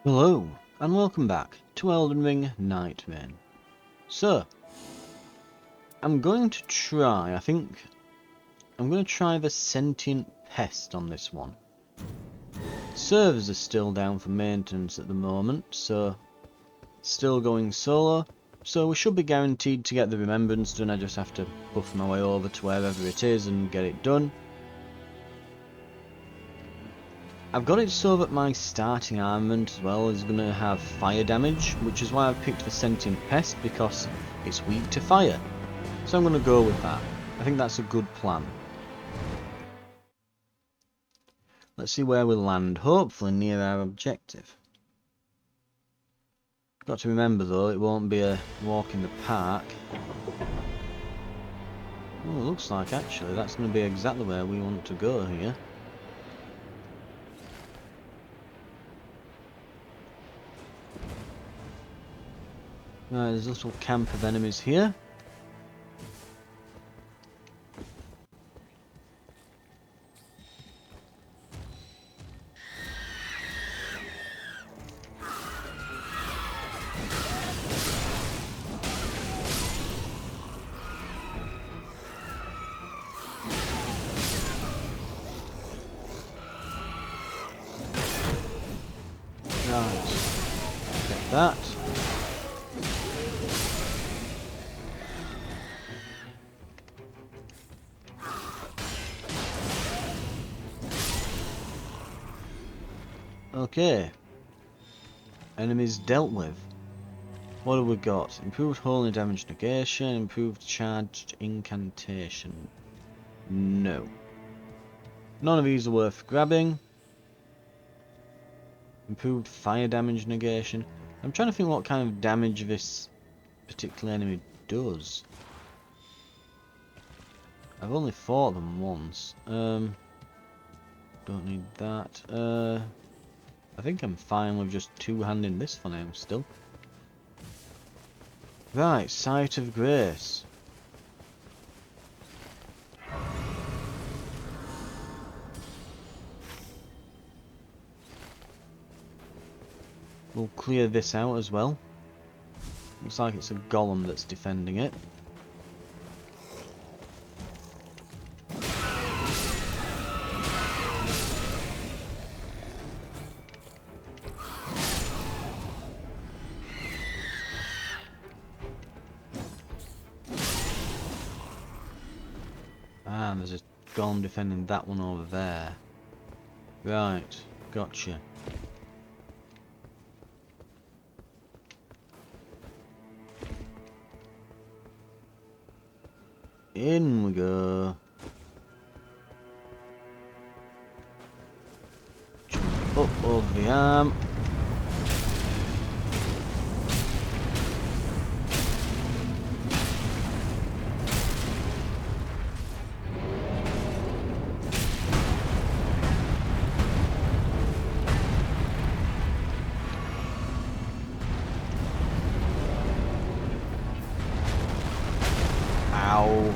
Hello, and welcome back to Elden Ring Nightreign. So, I'm going to try, I'm going to try the Sentient Pest on this one. Servers are still down for maintenance at the moment, so still going solo, so we should be guaranteed to get the Remembrance done. I just have to buff my way over to wherever it is and get it done. I've got it so that my starting armament as well is going to have fire damage, which is why I've picked the Sentient Pest, because it's weak to fire. So I'm going to go with that. I think that's a good plan. Let's see where we land, hopefully near our objective. Got to remember though, it won't be a walk in the park. Oh, it looks like actually that's going to be exactly where we want to go here. Right, there's a little camp of enemies here. Right, get that. Okay. Enemies dealt with. What have we got? Improved holy damage negation, improved charged incantation. No. None of these are worth grabbing. Improved fire damage negation. I'm trying to think what kind of damage this particular enemy does. I've only fought them once. Don't need that. I think I'm fine with just two-handing this for now still. Right, Sight of Grace. We'll clear this out as well. Looks like it's a golem that's defending it. Ah, there's a golem defending that one over there. Right, gotcha. In we go. Jump up over the arm. Ow.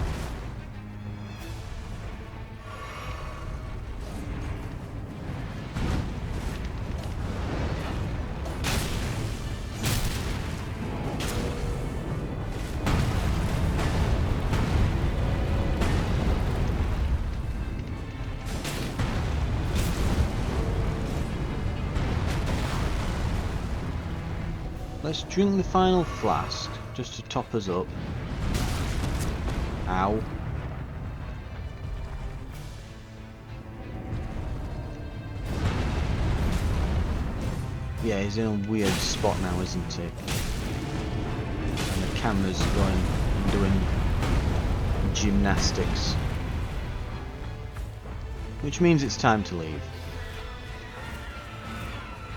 Let's drink the final flask, just to top us up. Ow. Yeah, he's in a weird spot now, isn't he? And the camera's going and doing gymnastics. Which means it's time to leave.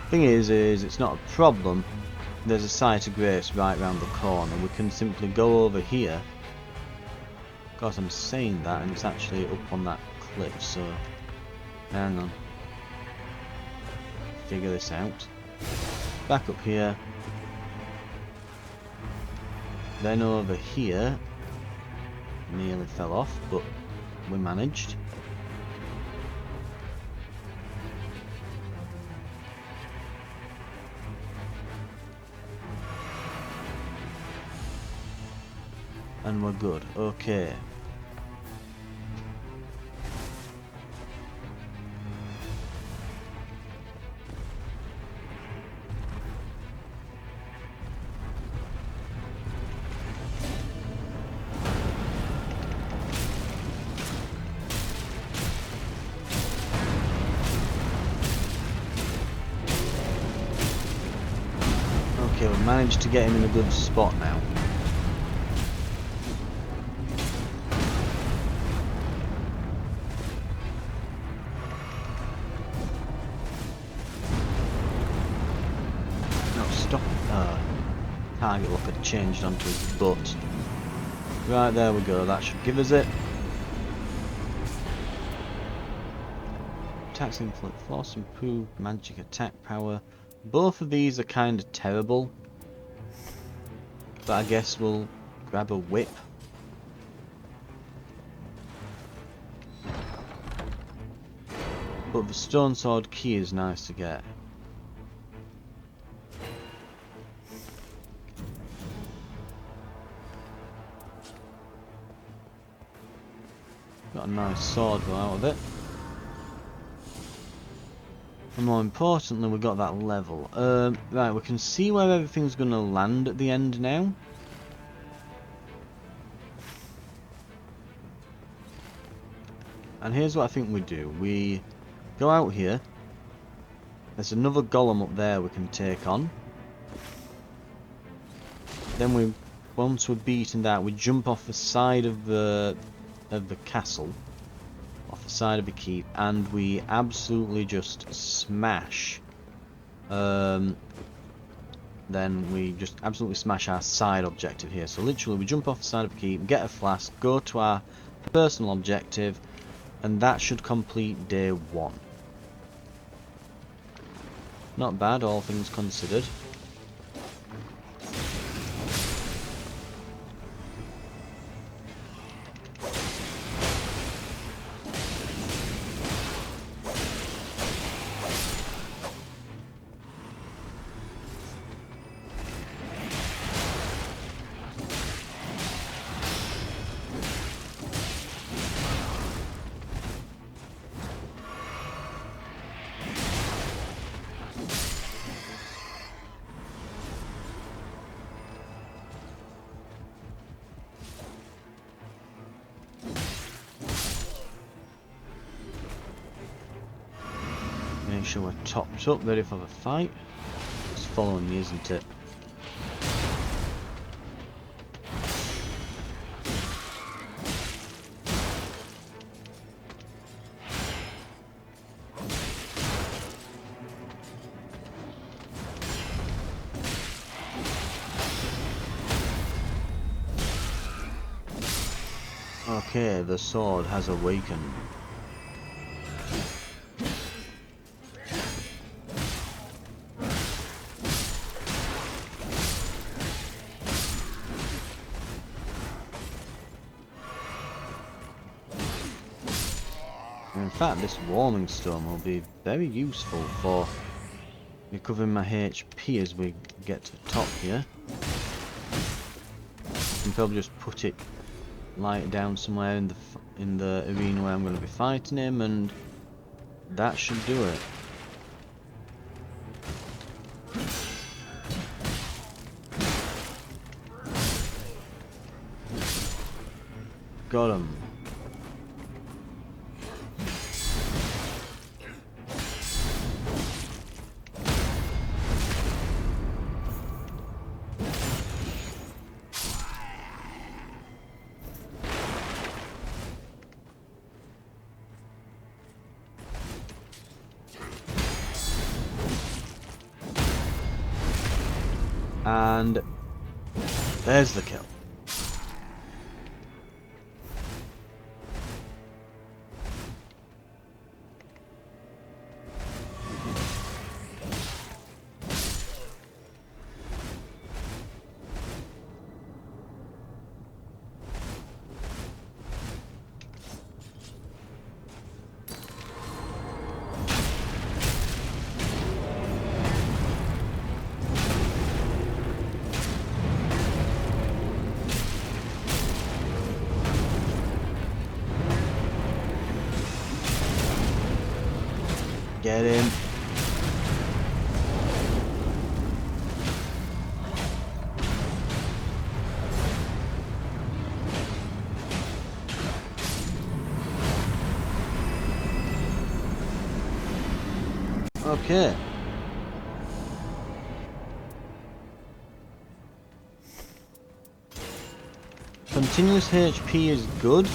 Thing is it's not a problem. There's a Sight of Grace right round the corner. We can simply go over here. Of course, I'm saying that, and it's actually up on that cliff, so hang on. Figure this out. Back up here. Then over here. Nearly fell off, but we managed. And we're good. Okay. Okay, we've managed to get him in a good spot now. No, stop. Target look had changed onto his butt. Right, there we go. That should give us it. Attacks inflict force, improved magic attack power. Both of these are kind of terrible. But I guess we'll grab a whip. But the stone sword key is nice to get. Got a nice sword though out of it. And more importantly, we got that level. Right, we can see where everything's going to land at the end now. And here's what I think we do. We go out here. There's another golem up there we can take on. Then once we're beaten that, we jump off the side of the castle, off the side of the keep, and we absolutely just smash. Then we just absolutely smash our side objective here. So literally, we jump off the side of the keep, get a flask, go to our personal objective, and that should complete day 1. Not bad, all things considered. Make sure we're topped up, ready for the fight. It's following me, isn't it? Okay, the sword has awakened. In fact, this warming stone will be very useful for recovering my HP as we get to the top here. I can probably just put it, lie it down somewhere in the arena where I'm going to be fighting him, and that should do it. Got him. And there's the kill. Get him. Okay. Continuous HP is good,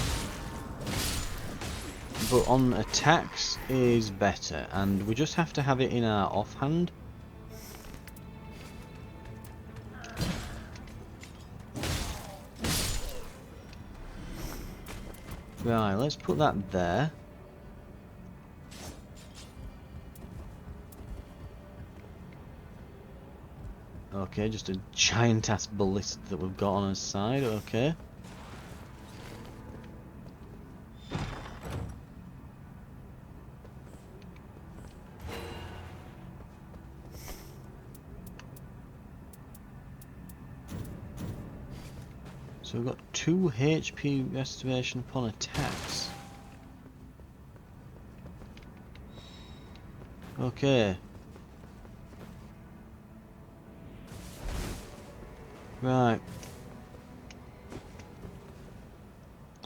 but on attacks is better, and we just have to have it in our offhand. Right, let's put that there. Okay, just a giant ass ballista that we've got on our side, okay. So we've got 2 HP restoration upon attacks. Okay. Right.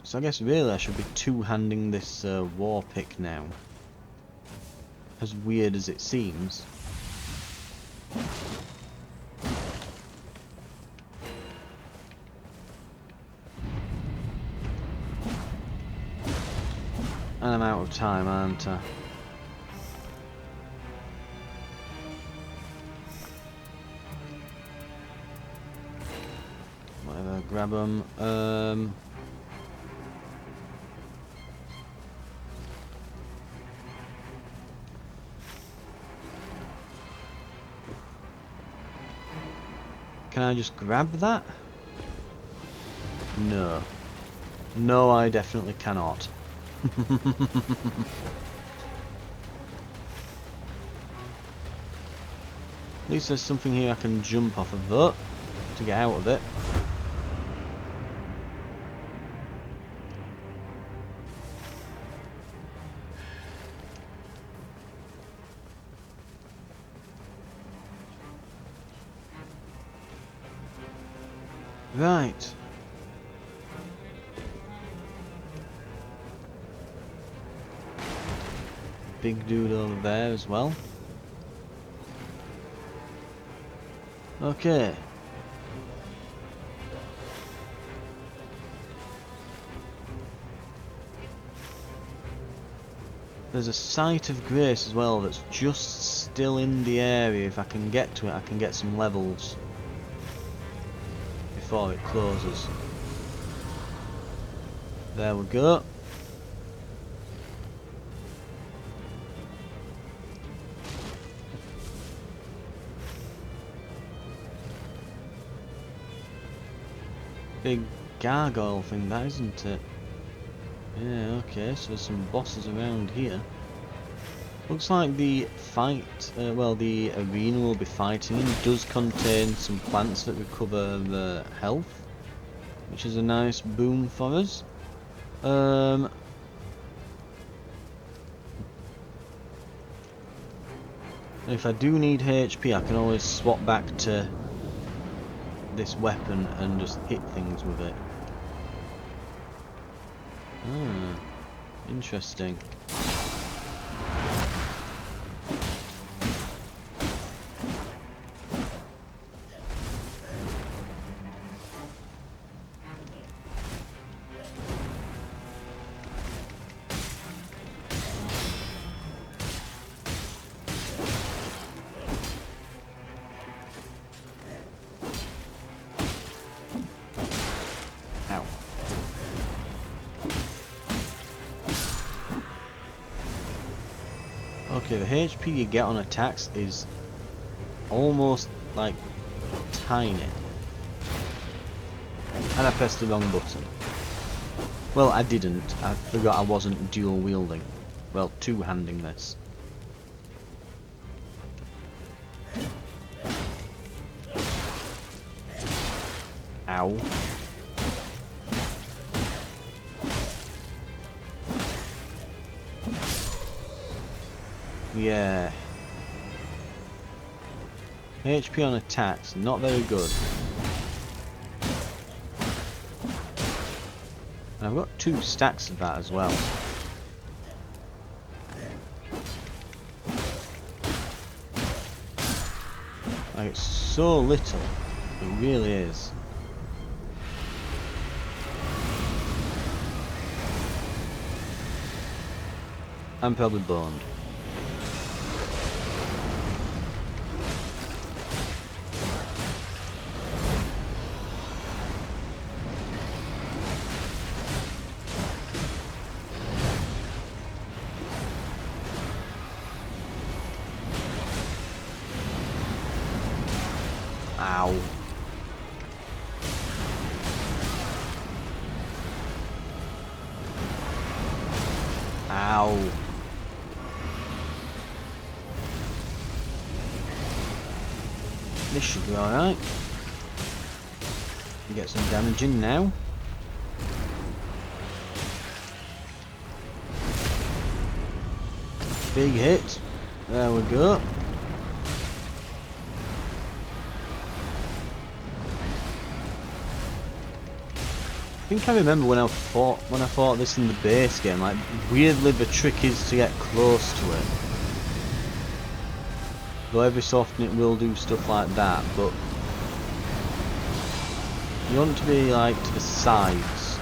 So I guess really I should be two-handing this war pick now. As weird as it seems. And I'm out of time, aren't I? Whatever, grab them. Can I just grab that? No. No, I definitely cannot. At least there's something here I can jump off of though, to get out of it. Right. Big dude over there as well. Okay. There's a site of grace as well that's just still in the area. If I can get to it, I can get some levels before it closes. There we go. Big gargoyle thing, that isn't it? Yeah, okay, so there's some bosses around here. Looks like the fight, well, the arena we'll be fighting in does contain some plants that recover the health, which is a nice boon for us. And if I do need HP, I can always swap back to this weapon and just hit things with it. Ah, interesting. Okay, the HP you get on attacks is almost like tiny. And I pressed the wrong button. Well, I didn't. I forgot I wasn't dual wielding. Well, two-handing this. Ow. Yeah. HP on attacks, not very good. And I've got 2 stacks of that as well. Like, it's so little. It really is. I'm probably boned. Ow. Ow. This should be alright. Get some damage in now. Big hit. There we go. I think I remember when I fought this in the base game, like weirdly the trick is to get close to it. Though every so often it will do stuff like that, but you want to be like to the sides.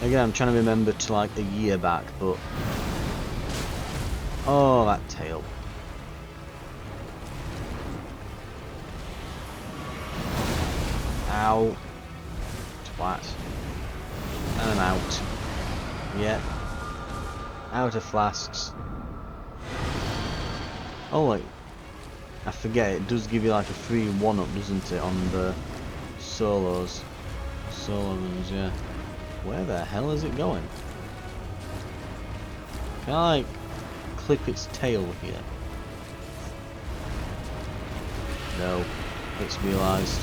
Again, I'm trying to remember to like a year back, but oh, that tail. Ow. Twat. And I'm out. Yep. Out of flasks. Oh wait. I forget, it does give you like a free 1-up, doesn't it, on the solos. Solo runs, yeah. Where the hell is it going? Can I like clip its tail here? No. It's realised.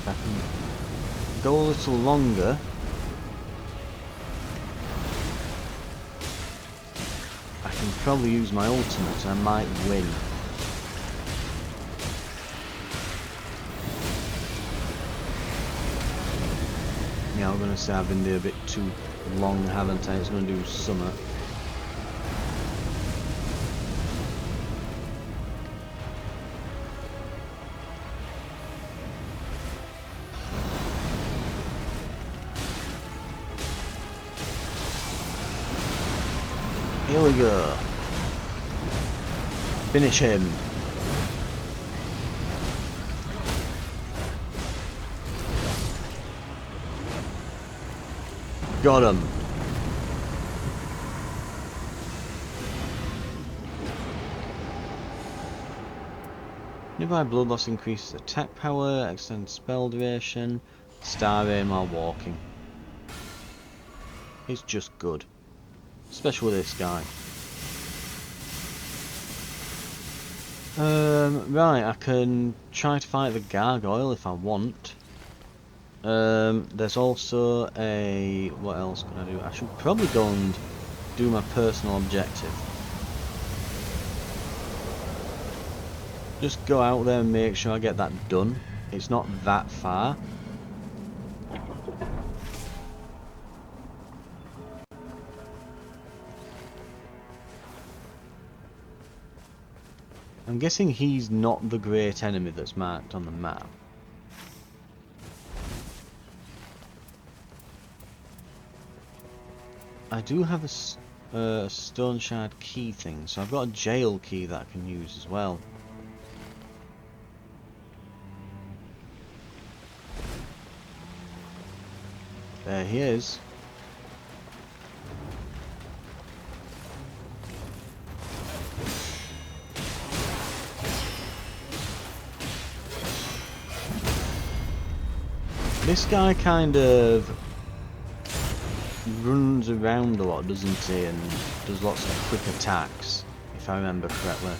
I can go a little longer. I can probably use my ultimate and I might win. Yeah, I'm gonna say I've been there a bit too long, haven't I? It's gonna do summer. Here we go. Finish him. Got him. Nearby blood loss increases attack power, extends spell duration, star aim while walking. It's just good. Especially with this guy. Right, I can try to fight the gargoyle if I want. There's also a... what else can I do? I should probably go and do my personal objective. Just go out there and make sure I get that done. It's not that far. I'm guessing he's not the great enemy that's marked on the map. I do have a stone shard key thing, so I've got a jail key that I can use as well. There he is. This guy kind of runs around a lot, doesn't he, and does lots of quick attacks, if I remember correctly.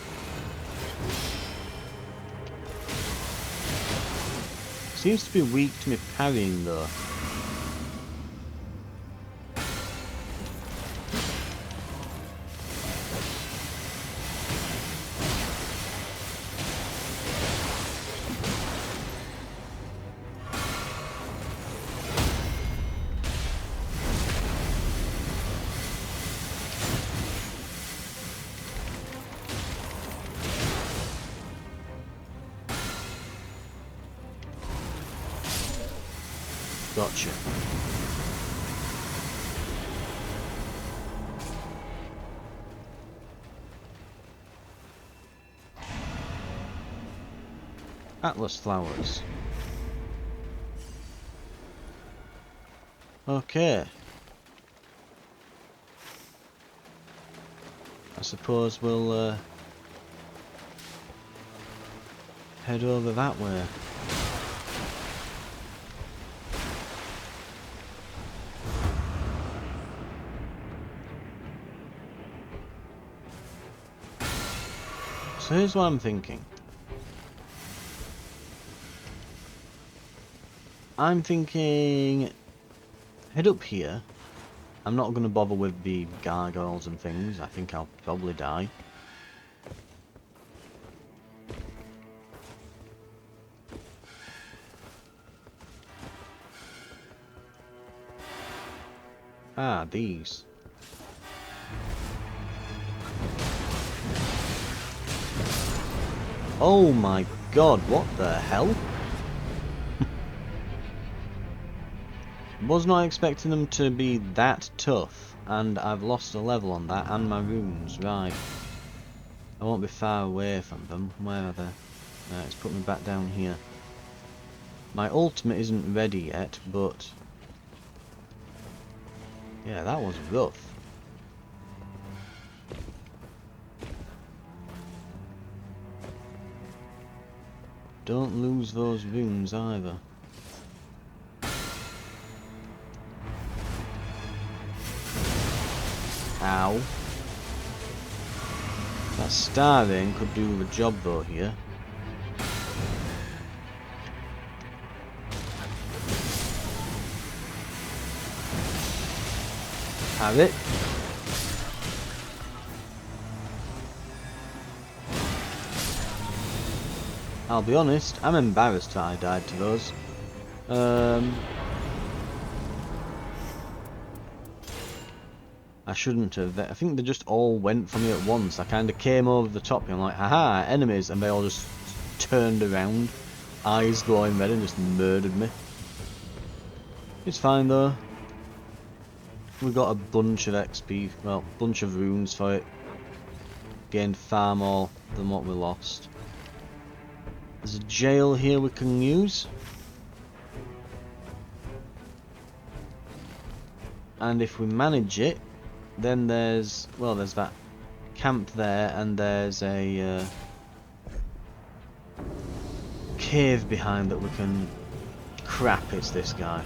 Seems to be weak to me parrying though. Gotcha. Atlas flowers. Okay. I suppose we'll head over that way. So here's what I'm thinking. I'm thinking head up here. I'm not going to bother with the gargoyles and things. I think I'll probably die. Ah, these. Oh my god, what the hell? Was not expecting them to be that tough, and I've lost a level on that and my runes, right. I won't be far away from them. Where are they? It's put me back down here. My ultimate isn't ready yet, but yeah, that was rough. Don't lose those runes either. Ow. That starving could do the job though here. Have it. I'll be honest, I'm embarrassed that I died to those. I shouldn't have. I think they just all went for me at once. I kind of came over the top and I'm like, haha, enemies, and they all just turned around, eyes glowing red, and just murdered me. It's fine though. We got a bunch of XP, well, bunch of runes for it. Gained far more than what we lost. There's a jail here we can use. And if we manage it, then there's, well, there's that camp there, and there's a cave behind that we can... Crap, it's this guy.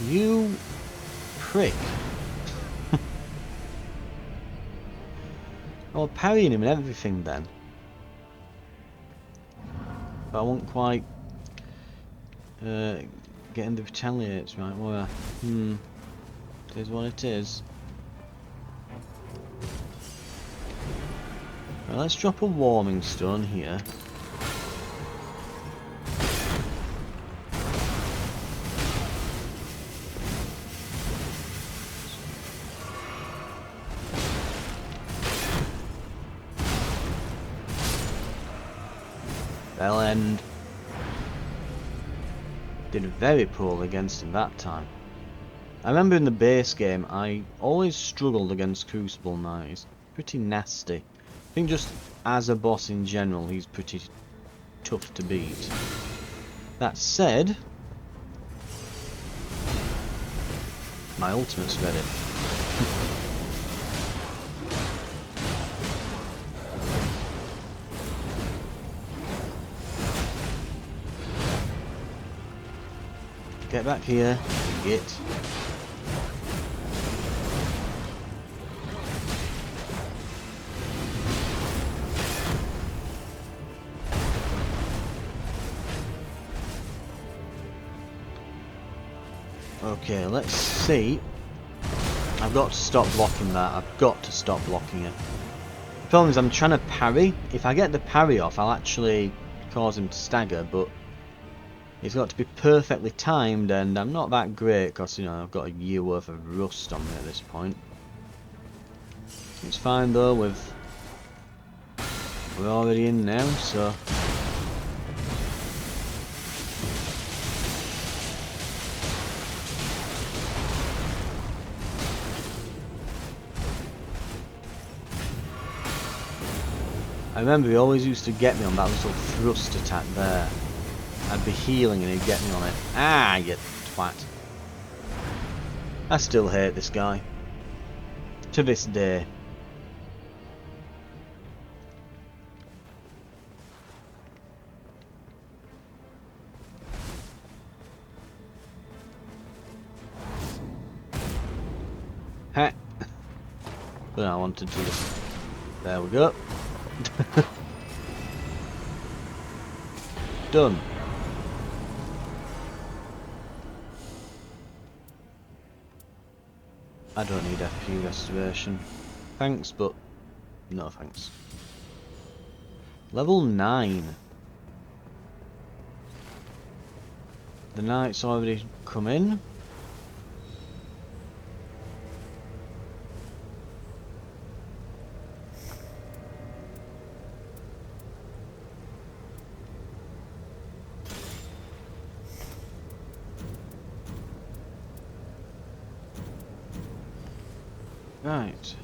You prick. I was parrying him and everything then. But I won't quite getting the retaliates right, well, it is what it is. Well, let's drop a warming stone here. They'll end. Did very poorly against him that time. I remember in the base game, I always struggled against Crucible Knight. He's pretty nasty. I think just as a boss in general, he's pretty tough to beat. That said, my ultimate's ready. Get back here, git. Okay, let's see. I've got to stop blocking that. I've got to stop blocking it. The problem is I'm trying to parry. If I get the parry off, I'll actually cause him to stagger, but it's got to be perfectly timed, and I'm not that great because, you know, I've got a year worth of rust on me at this point. It's fine though, we're already in now, so I remember he always used to get me on that little thrust attack there. I'd be healing and he'd get me on it. Ah, you twat. I still hate this guy. To this day. Heh. But I wanted to just... There we go. Done. I don't need FP restoration. Thanks, but no thanks. Level 9. The knight's already come in. Right.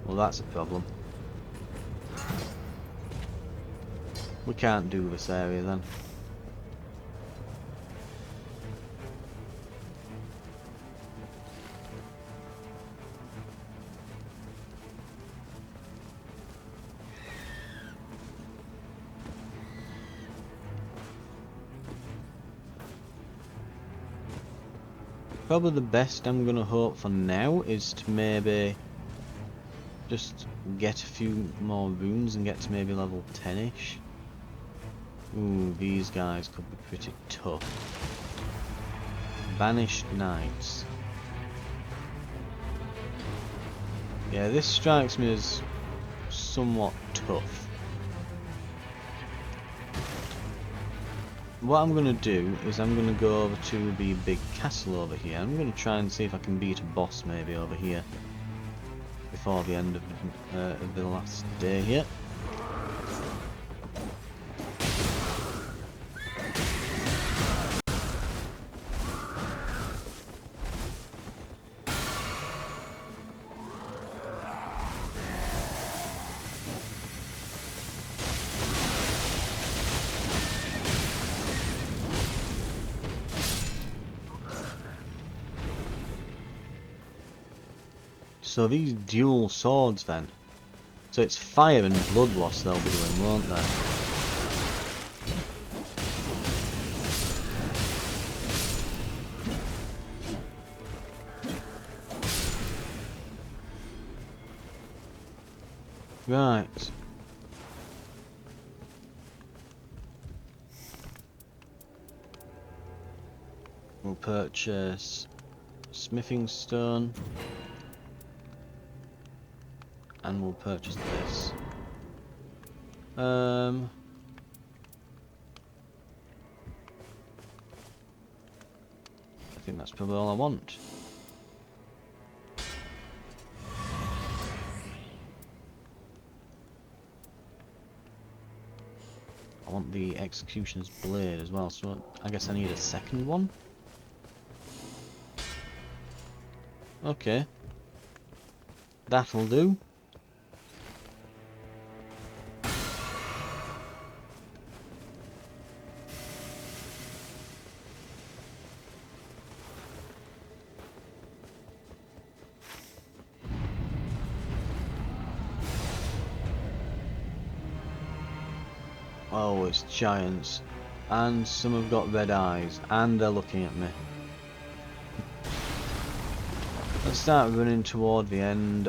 Well, that's a problem. We can't do this area then. Probably the best I'm gonna hope for now is to maybe just get a few more runes and get to maybe level 10ish. Ooh, these guys could be pretty tough. Banished Knights. Yeah, this strikes me as somewhat tough. What I'm going to do is I'm going to go over to the big castle over here. I'm going to try and see if I can beat a boss maybe over here before the end of the last day here. So these dual swords then. So it's fire and blood loss they'll be doing, won't they? Right. We'll purchase smithing stone. And we'll purchase this. I think that's probably all I want. want the Executioner's Blade as well, so I guess I need a second one. Okay. That'll do. Oh, it's giants. And some have got red eyes. And they're looking at me. Let's start running toward the end.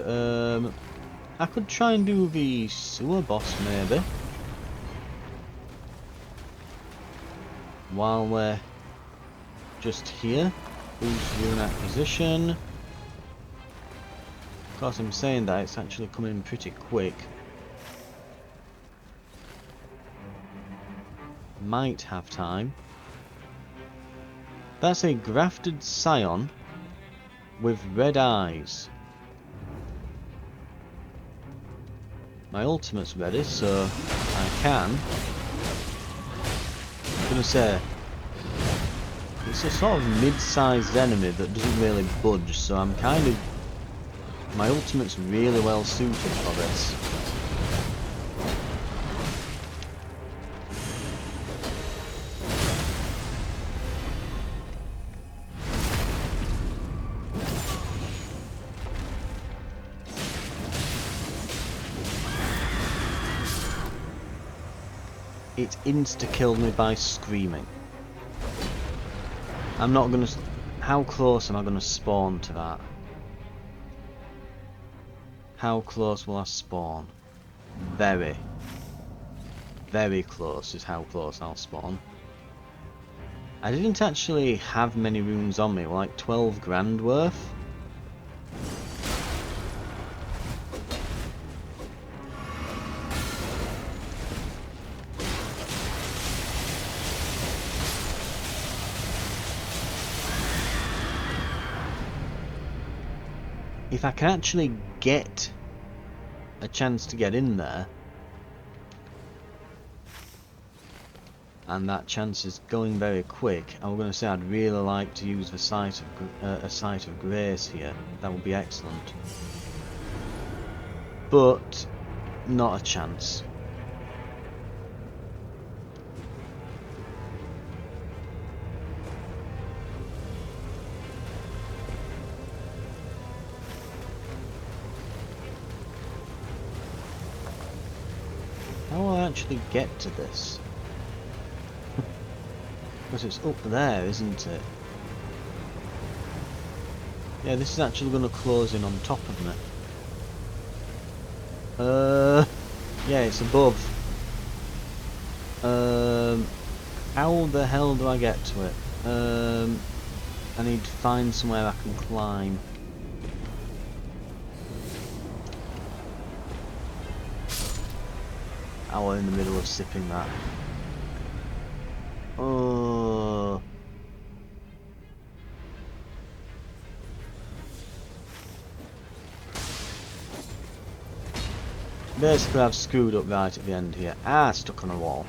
I could try and do the sewer boss, maybe. While we're just here. Boost rune acquisition. Of course, I'm saying that it's actually coming pretty quick. Might have time. That's a grafted scion with red eyes. My ultimate's ready, so I can. I'm gonna say it's a sort of mid-sized enemy that doesn't really budge, so I'm kind of, my ultimate's really well suited for this. It insta-killed me by screaming. I'm not gonna... How close am I gonna spawn to that? How close will I spawn? Very. Very close is how close I'll spawn. I didn't actually have many runes on me, like 12 grand worth. If I can actually get a chance to get in there, and that chance is going very quick, I'm going to say I'd really like to use the Sight of Grace here. That would be excellent. But not a chance. How will I actually get to this? Because it's up there, isn't it? Yeah, this is actually going to close in on top of me. Yeah, it's above. How the hell do I get to it? I need to find somewhere I can climb. Oh, we're in the middle of sipping that. Oh. Basically, I've screwed up right at the end here. Ah, stuck on a wall.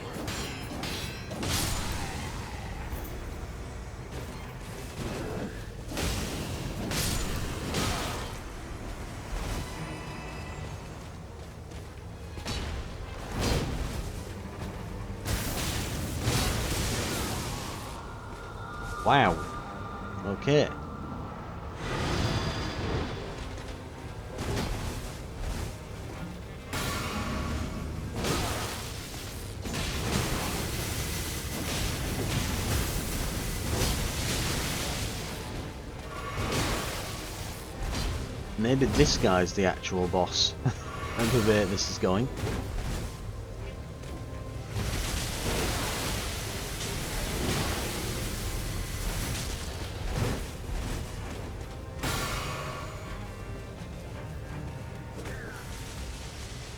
Wow. Okay. Maybe this guy's the actual boss. At the rate this is going.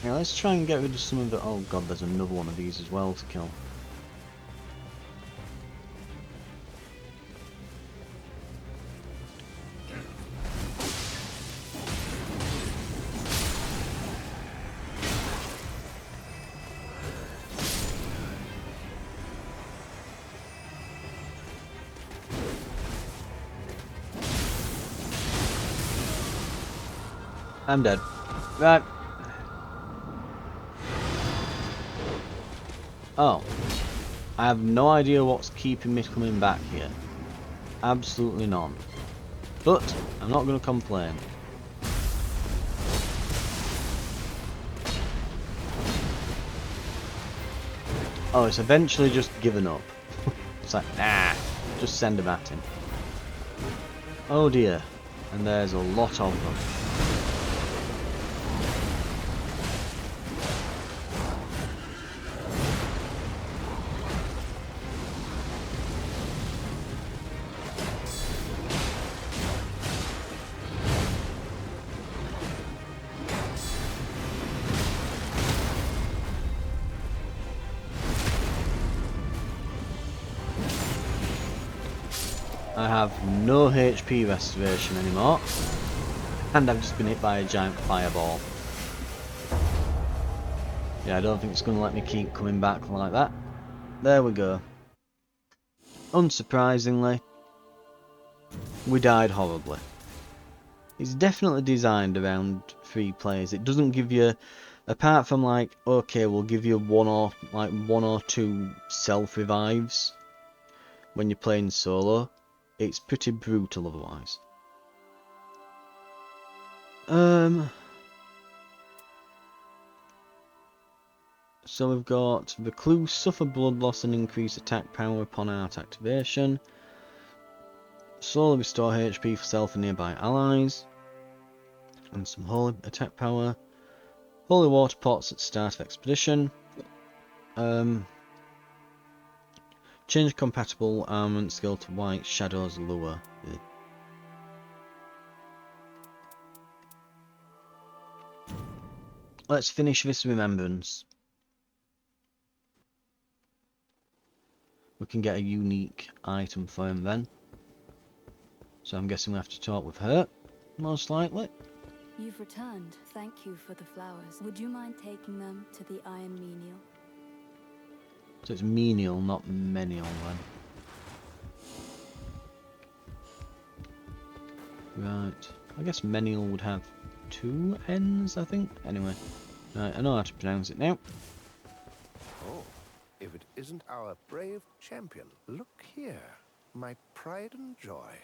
Yeah, let's try and get rid of some of the... Oh god, there's another one of these as well to kill. I'm dead. Right. Oh. I have no idea what's keeping me coming back here. Absolutely none. But I'm not going to complain. Oh, it's eventually just given up. It's like, nah, just send them at him. Oh dear. And there's a lot of them. I have no HP restoration anymore, and I've just been hit by a giant fireball. Yeah, I don't think it's going to let me keep coming back like that. There we go. Unsurprisingly, we died horribly. It's definitely designed around 3 players. It doesn't give you, apart from like, okay, we'll give you one or two self revives when you're playing solo. It's pretty brutal otherwise. So we've got Recluse, suffer blood loss and increase attack power upon art activation. Slowly restore HP for self and nearby allies. And some holy attack power. Holy water pots at start of expedition. Change compatible armament skill to white, shadows lower. Let's finish this remembrance. We can get a unique item for him then. So I'm guessing we have to talk with her, most likely. You've returned. Thank you for the flowers. Would you mind taking them to the Iron Menial? So it's menial, not menial then. Right. I guess menial would have 2 N's, I think. Anyway. Right, I know how to pronounce it now. Oh, if it isn't our brave champion. Look here. My pride and joy.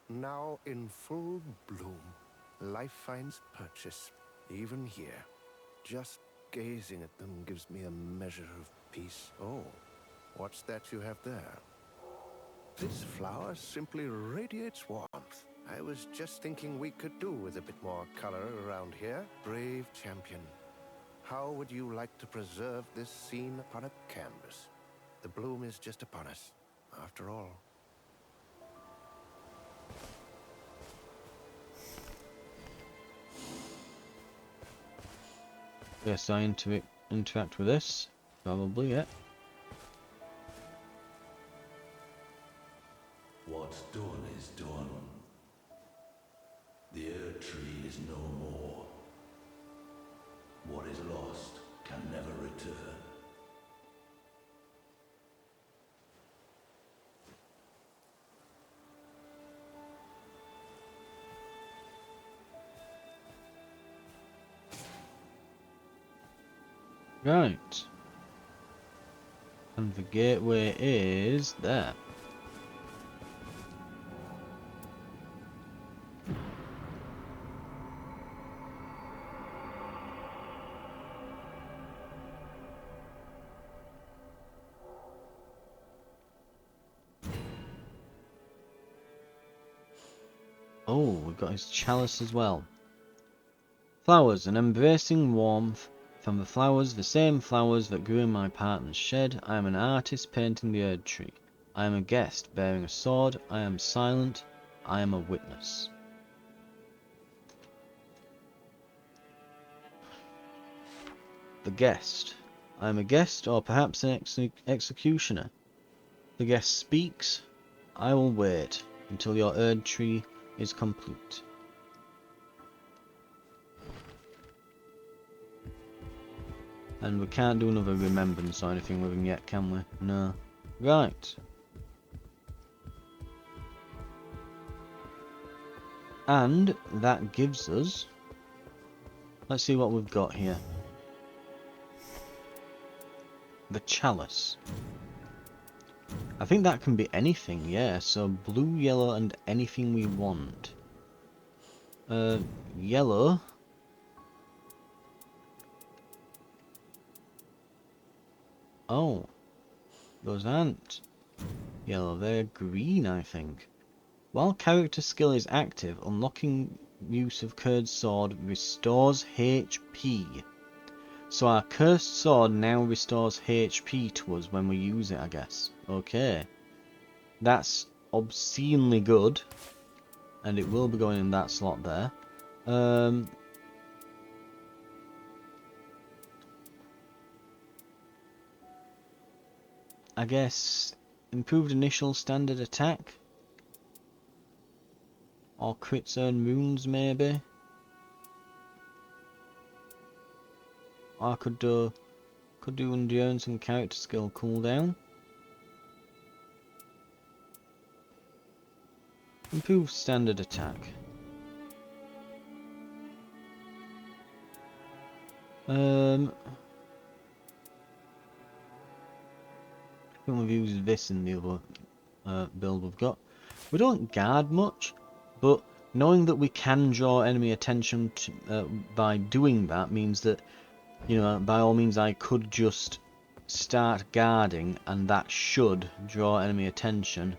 Now in full bloom. Life finds purchase, even here. Just gazing at them gives me a measure of peace. Oh, what's that you have there? This flower simply radiates warmth. I was just thinking we could do with a bit more color around here. Brave champion, how would you like to preserve this scene upon a canvas? The bloom is just upon us, after all. Yes, I interact with this. Probably, yeah. What's done is done. The Earth Tree is no more. What is lost can never return. Right. And the gateway is there. Oh, we've got his chalice as well. Flowers, an embracing warmth from the flowers, the same flowers that grew in my partner's shed. I am an artist painting the Erd Tree. I am a guest bearing a sword. I am silent. I am a witness. The guest. I am a guest, or perhaps an executioner. The guest speaks. I will wait until your Erd Tree is complete. And we can't do another remembrance or anything with him yet, can we? No. Right. And that gives us Let's see what we've got here. The chalice. I think that can be anything, yeah. So blue, yellow, and anything we want. Yellow. Oh, those aren't yellow, they're green, I think. While character skill is active, unlocking use of cursed sword restores HP. So our cursed sword now restores HP to us when we use it, I guess. Okay. That's obscenely good. And it will be going in that slot there. I guess improved initial standard attack. Or crits earn wounds, maybe. Or I could do endurance and character skill cooldown. Improved standard attack. I think we've used this in the other build we've got. We don't guard much, but knowing that we can draw enemy attention to, by doing that means that, you know, by all means I could just start guarding and that should draw enemy attention.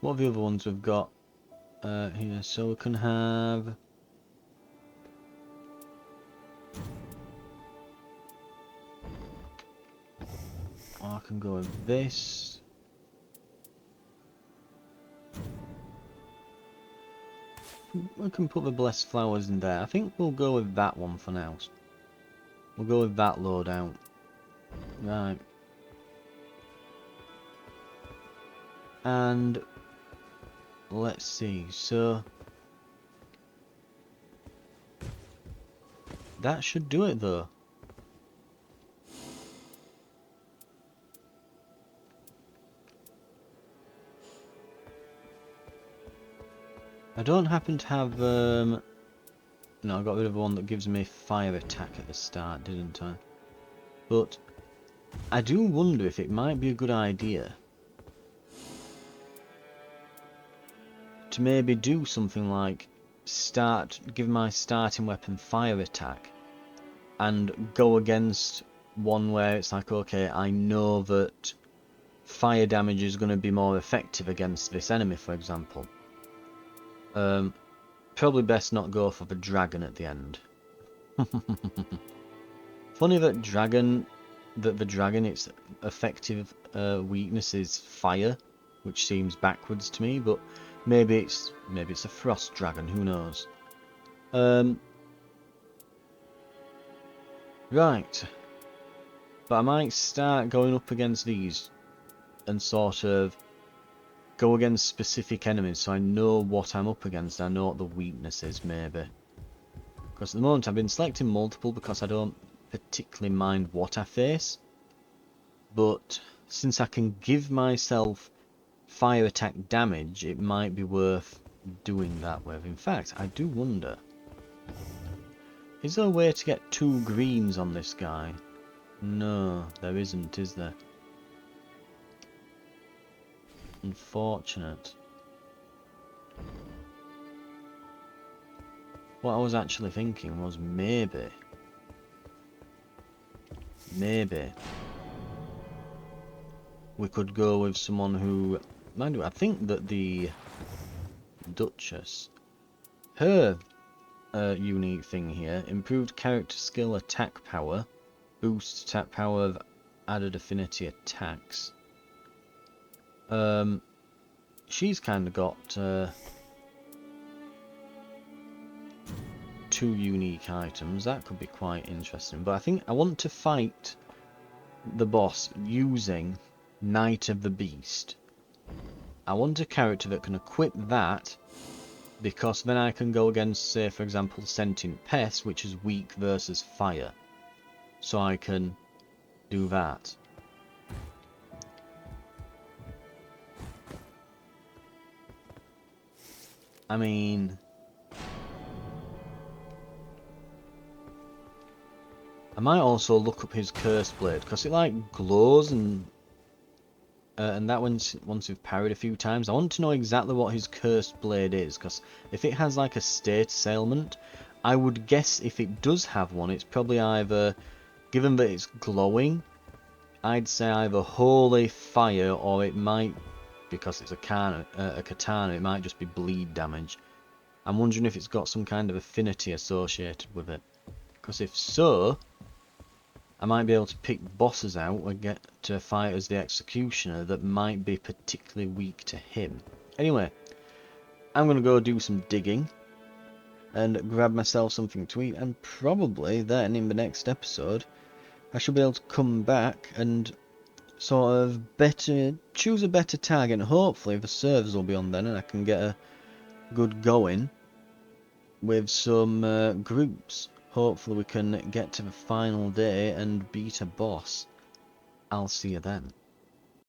What are the other ones we've got here? So we can have... Oh, I can go with this. We can put the blessed flowers in there. I think we'll go with that one for now. We'll go with that loadout. Right. And let's see. So that should do it though. I don't happen to have, no, I got rid of one that gives me fire attack at the start, didn't I? But I do wonder if it might be a good idea to maybe do something like give my starting weapon fire attack and go against one where it's like, okay, I know that fire damage is going to be more effective against this enemy, for example. Probably best not go for the dragon at the end. Funny that the dragon, its effective weakness is fire, which seems backwards to me, but maybe it's a frost dragon, who knows. Right. But I might start going up against these and sort of go against specific enemies so I know what I'm up against. I know what the weakness is, maybe. Because at the moment I've been selecting multiple because I don't particularly mind what I face. But since I can give myself fire attack damage, it might be worth doing that with. In fact, I do wonder, is there a way to get 2 greens on this guy? No, there isn't, is there? Unfortunate. What I was actually thinking was maybe we could go with someone who, mind you, I think that the Duchess, her unique thing here, improved character skill attack power, boost attack power of added affinity attacks. She's kind of got 2 unique items. That could be quite interesting. But I think I want to fight the boss using Knight of the Beast. I want a character that can equip that, because then I can go against, say, for example, Sentient Pest, which is weak versus fire. So I can do that. I mean, I might also look up his curse blade, because it like glows, and that once you've parried a few times. I want to know exactly what his cursed blade is, because if it has like a status ailment, I would guess if it does have one, it's probably either, given that it's glowing, I'd say either holy fire, or it might, because it's a katana, it might just be bleed damage. I'm wondering if it's got some kind of affinity associated with it, because if so, I might be able to pick bosses out and get to fight as the executioner that might be particularly weak to him. Anyway, I'm going to go do some digging and grab myself something to eat, and probably then in the next episode I shall be able to come back and sort of choose a better target, and hopefully the servers will be on then and I can get a good going with some groups. Hopefully we can get to the final day and beat a boss. I'll see you then.